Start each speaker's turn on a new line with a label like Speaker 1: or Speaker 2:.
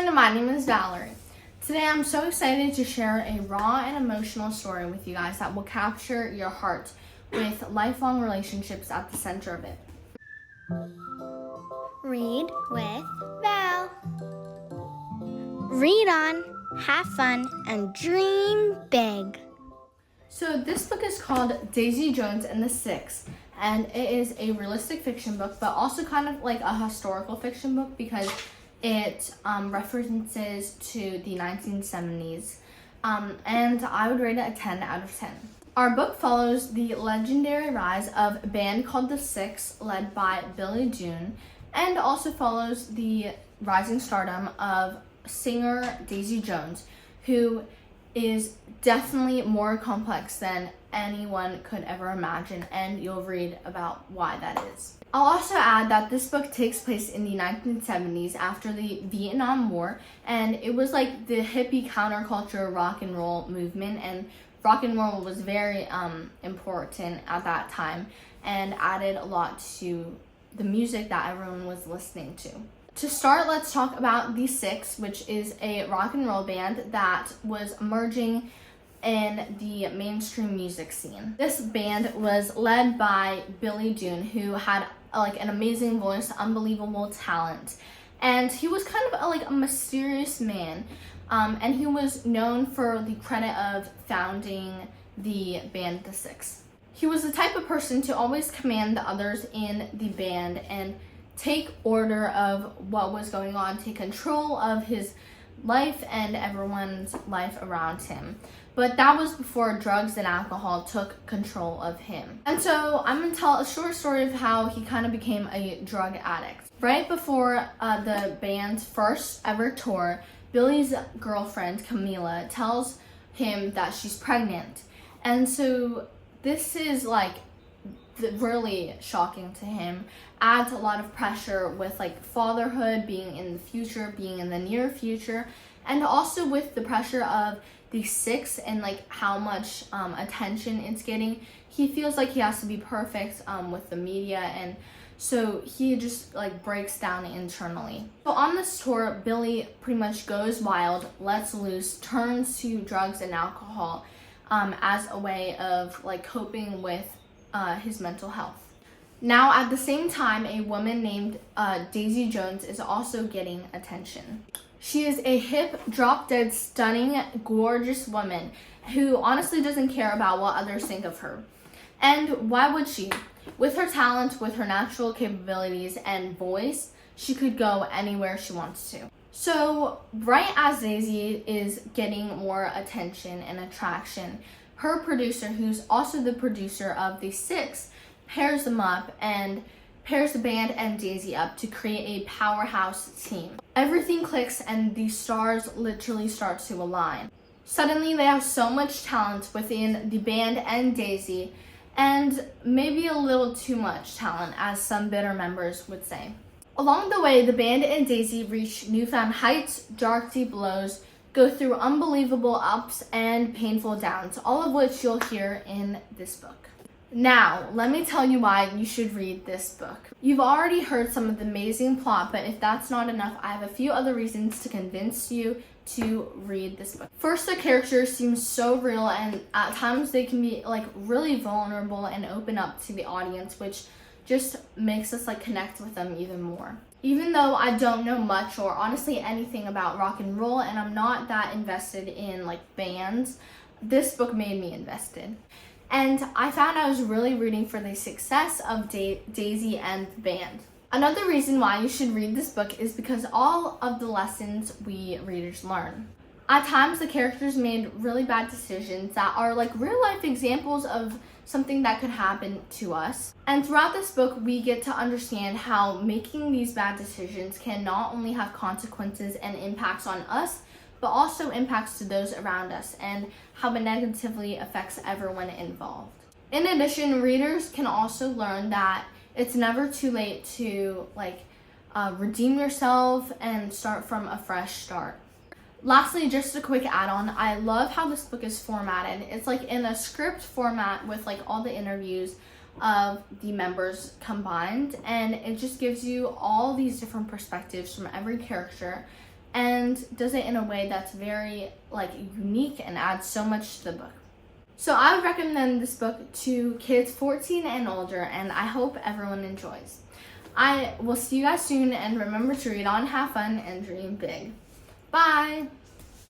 Speaker 1: everyone, my name is Valerie. Today I'm so excited to share a raw and emotional story with you guys that will capture your heart with lifelong relationships at the center of it.
Speaker 2: Read with Val. Read on, have fun, and dream big.
Speaker 1: So this book is called Daisy Jones and the Six, and it is a realistic fiction book, but also kind of like a historical fiction book because it references to the 1970s, and I would rate it a 10 out of 10. Our book follows the legendary rise of a band called the Six, led by Billy Dunne, and also follows the rising stardom of singer Daisy Jones, who is definitely more complex than anyone could ever imagine, and you'll read about why that is. I'll also add that this book takes place in the 1970s after the Vietnam War, and it was like the hippie counterculture rock and roll movement, and rock and roll was very important at that time and added a lot to the music that everyone was listening to. To start, let's talk about The Six, which is a rock and roll band that was emerging in the mainstream music scene. This band was led by Billy Dunne, who had like an amazing voice, unbelievable talent, and he was kind of like a mysterious man, and he was known for the credit of founding the band The Six. He was the type of person to always command the others in the band and take order of what was going on, take control of his life and everyone's life around him. But that was before drugs and alcohol took control of him. And so I'm gonna tell a short story of how he kind of became a drug addict. Right before the band's first ever tour, Billy's girlfriend, Camila, tells him that she's pregnant. And so this is like really shocking to him, adds a lot of pressure with like fatherhood, being in the future, being in the near future, and also with the pressure of the Six and like how much attention it's getting. He feels like he has to be perfect with the media, and so he just like breaks down internally. So on this tour, Billy pretty much goes wild, lets loose, turns to drugs and alcohol as a way of like coping with his mental health. Now, at the same time, a woman named Daisy Jones is also getting attention. She is a hip, drop-dead, stunning, gorgeous woman who honestly doesn't care about what others think of her. And why would she? With her talent, with her natural capabilities and voice, she could go anywhere she wants to. So, right as Daisy is getting more attention and attraction, her producer, who's also the producer of The Six, pairs them up and pairs the band and Daisy up to create a powerhouse team. Everything clicks and the stars literally start to align. Suddenly they have so much talent within the band and Daisy, and maybe a little too much talent, as some bitter members would say. Along the way, the band and Daisy reach newfound heights, dark deep lows, go through unbelievable ups and painful downs, all of which you'll hear in this book. Now, let me tell you why you should read this book. You've already heard some of the amazing plot, but if that's not enough, I have a few other reasons to convince you to read this book. First, the characters seem so real, and at times they can be like really vulnerable and open up to the audience, which just makes us like connect with them even more. Even though I don't know much or honestly anything about rock and roll, and I'm not that invested in like bands, this book made me invested. And I found I was really rooting for the success of Daisy and the band. Another reason why you should read this book is because all of the lessons we readers learn. At times, the characters made really bad decisions that are like real life examples of something that could happen to us. And throughout this book, we get to understand how making these bad decisions can not only have consequences and impacts on us, but also impacts to those around us, and how it negatively affects everyone involved. In addition, readers can also learn that it's never too late to redeem yourself and start from a fresh start. Lastly, just a quick add-on, I love how this book is formatted. It's like in a script format with like all the interviews of the members combined, and it just gives you all these different perspectives from every character, and does it in a way that's very like unique and adds so much to the book. So I would recommend this book to kids 14 and older, and I hope everyone enjoys. I will see you guys soon, and remember to read on, have fun, and dream big. Bye!